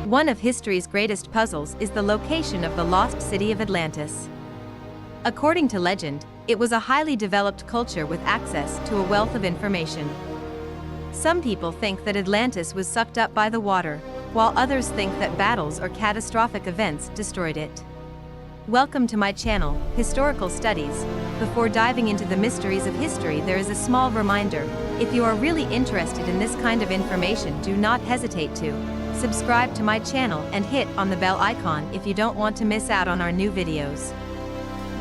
One of history's greatest puzzles is the location of the lost city of Atlantis. According to legend, it was a highly developed culture with access to a wealth of information. Some people think that Atlantis was sucked up by the water, while others think that battles or catastrophic events destroyed it. Welcome to my channel, Historical Studies. Before diving into the mysteries of history, there is a small reminder. If you are really interested in this kind of information, do not hesitate to subscribe to my channel and hit on the bell icon if you don't want to miss out on our new videos.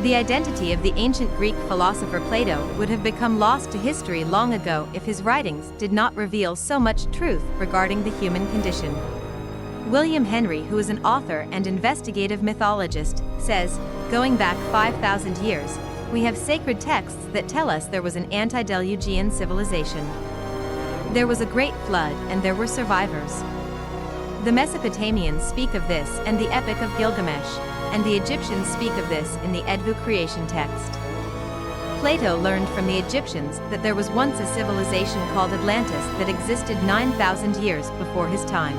The identity of the ancient Greek philosopher Plato would have become lost to history long ago if his writings did not reveal so much truth regarding the human condition. William Henry, who is an author and investigative mythologist, says, going back 5,000 years, we have sacred texts that tell us there was an antediluvian civilization. There was a great flood and there were survivors. The Mesopotamians speak of this and the Epic of Gilgamesh, and the Egyptians speak of this in the Edfu creation text. Plato learned from the Egyptians that there was once a civilization called Atlantis that existed 9,000 years before his time.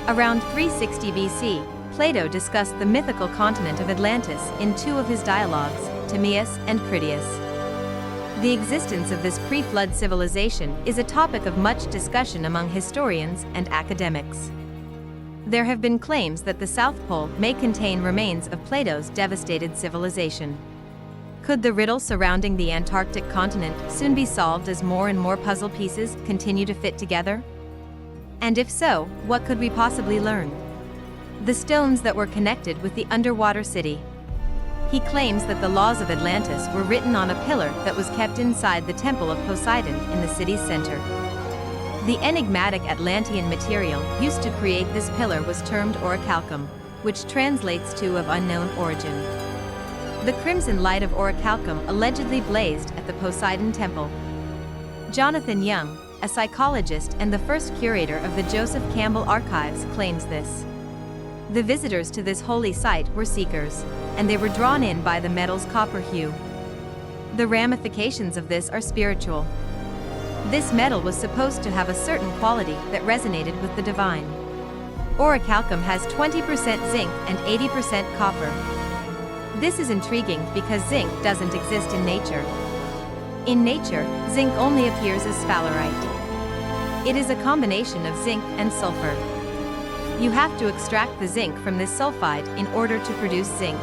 Around 360 BC, Plato discussed the mythical continent of Atlantis in two of his dialogues, Timaeus and Critias. The existence of this pre-flood civilization is a topic of much discussion among historians and academics. There have been claims that the South Pole may contain remains of Plato's devastated civilization. Could the riddle surrounding the Antarctic continent soon be solved as more and more puzzle pieces continue to fit together? And if so, what could we possibly learn? The stones that were connected with the underwater city. He claims that the laws of Atlantis were written on a pillar that was kept inside the temple of Poseidon in the city's center. The enigmatic Atlantean material used to create this pillar was termed orichalcum, which translates to of unknown origin. The crimson light of orichalcum allegedly blazed at the Poseidon temple. Jonathan Young, a psychologist and the first curator of the Joseph Campbell Archives, claims this. The visitors to this holy site were seekers, and they were drawn in by the metal's copper hue. The ramifications of this are spiritual. This metal was supposed to have a certain quality that resonated with the divine. Orichalcum has 20% zinc and 80% copper. This is intriguing because zinc doesn't exist in nature. In nature, zinc only appears as sphalerite. It is a combination of zinc and sulfur. You have to extract the zinc from this sulfide in order to produce zinc.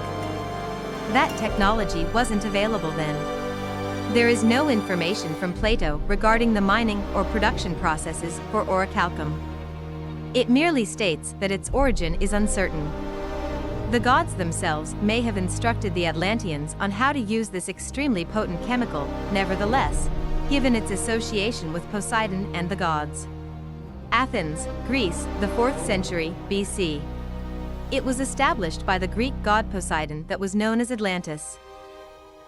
That technology wasn't available then. There is no information from Plato regarding the mining or production processes for orichalcum. It merely states that its origin is uncertain. The gods themselves may have instructed the Atlanteans on how to use this extremely potent chemical, nevertheless, given its association with Poseidon and the gods. Athens, Greece, the 4th century BC. It was established by the Greek god Poseidon that was known as Atlantis.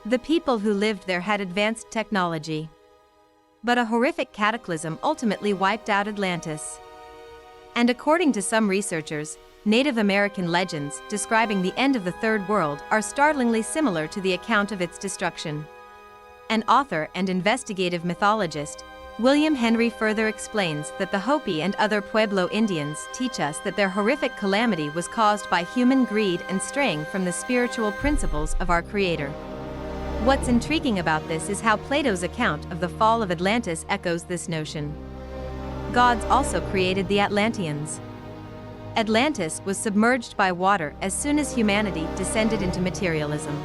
The people who lived there had advanced technology. But a horrific cataclysm ultimately wiped out Atlantis. And according to some researchers, Native American legends describing the end of the Third World are startlingly similar to the account of its destruction. An author and investigative mythologist, William Henry, further explains that the Hopi and other Pueblo Indians teach us that their horrific calamity was caused by human greed and straying from the spiritual principles of our Creator. What's intriguing about this is how Plato's account of the fall of Atlantis echoes this notion. Gods also created the Atlanteans. Atlantis was submerged by water as soon as humanity descended into materialism.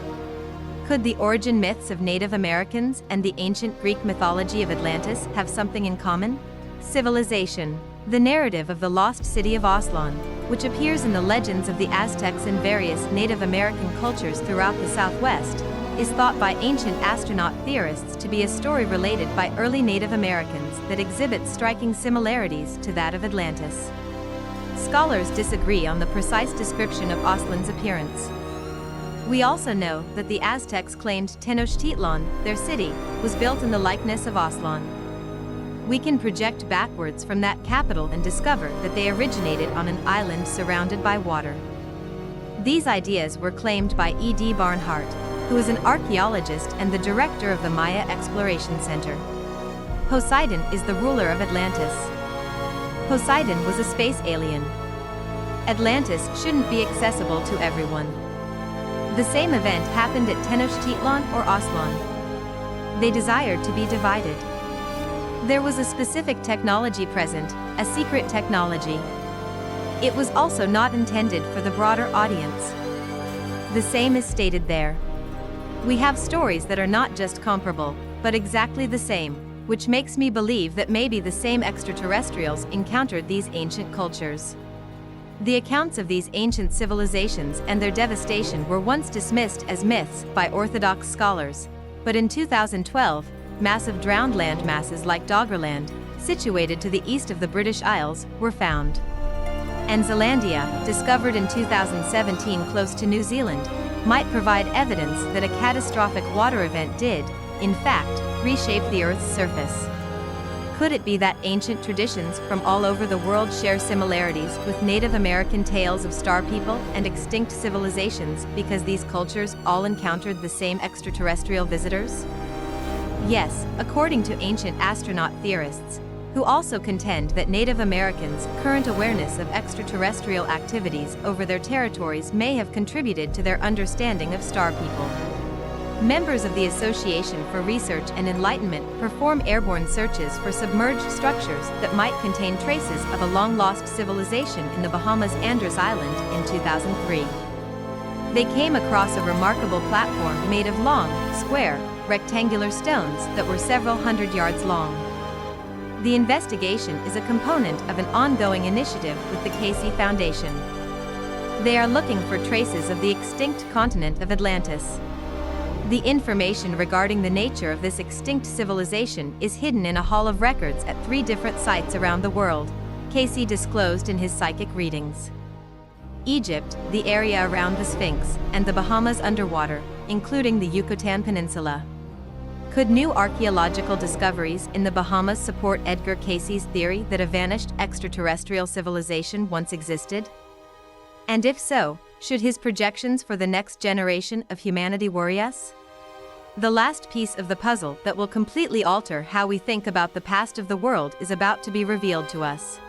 Could the origin myths of Native Americans and the ancient Greek mythology of Atlantis have something in common? Civilization. The narrative of the lost city of Aslan, which appears in the legends of the Aztecs and various Native American cultures throughout the Southwest, is thought by ancient astronaut theorists to be a story related by early Native Americans that exhibits striking similarities to that of Atlantis. Scholars disagree on the precise description of Aslan's appearance. We also know that the Aztecs claimed Tenochtitlan, their city, was built in the likeness of Aslan. We can project backwards from that capital and discover that they originated on an island surrounded by water. These ideas were claimed by E.D. Barnhart, who is an archaeologist and the director of the Maya Exploration Center. Poseidon is the ruler of Atlantis. Poseidon was a space alien. Atlantis shouldn't be accessible to everyone. The same event happened at Tenochtitlan or Aslan. They desired to be divided. There was a specific technology present, a secret technology. It was also not intended for the broader audience. The same is stated there. We have stories that are not just comparable, but exactly the same, which makes me believe that maybe the same extraterrestrials encountered these ancient cultures. The accounts of these ancient civilizations and their devastation were once dismissed as myths by orthodox scholars, but in 2012, massive drowned land masses like Doggerland, situated to the east of the British Isles, were found. Enzolandia, discovered in 2017 close to New Zealand, might provide evidence that a catastrophic water event did, in fact, reshape the Earth's surface. Could it be that ancient traditions from all over the world share similarities with Native American tales of star people and extinct civilizations because these cultures all encountered the same extraterrestrial visitors? Yes, according to ancient astronaut theorists, who also contend that Native Americans' current awareness of extraterrestrial activities over their territories may have contributed to their understanding of star people. Members of the Association for Research and Enlightenment perform airborne searches for submerged structures that might contain traces of a long-lost civilization in the Bahamas Andros Island in 2003. They came across a remarkable platform made of long, square, rectangular stones that were several hundred yards long. The investigation is a component of an ongoing initiative with the Casey Foundation. They are looking for traces of the extinct continent of Atlantis. The information regarding the nature of this extinct civilization is hidden in a hall of records at 3 different sites around the world, Casey disclosed in his psychic readings. Egypt, the area around the Sphinx, and the Bahamas underwater, including the Yucatan Peninsula. Could new archaeological discoveries in the Bahamas support Edgar Cayce's theory that a vanished extraterrestrial civilization once existed? And if so, should his projections for the next generation of humanity worry us? The last piece of the puzzle that will completely alter how we think about the past of the world is about to be revealed to us.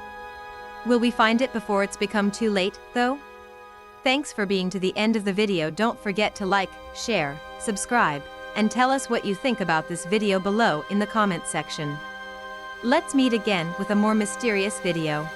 Will we find it before it's become too late, though? Thanks for being to the end of the video. Don't forget to like, share, subscribe, and tell us what you think about this video below in the comments section. Let's meet again with a more mysterious video.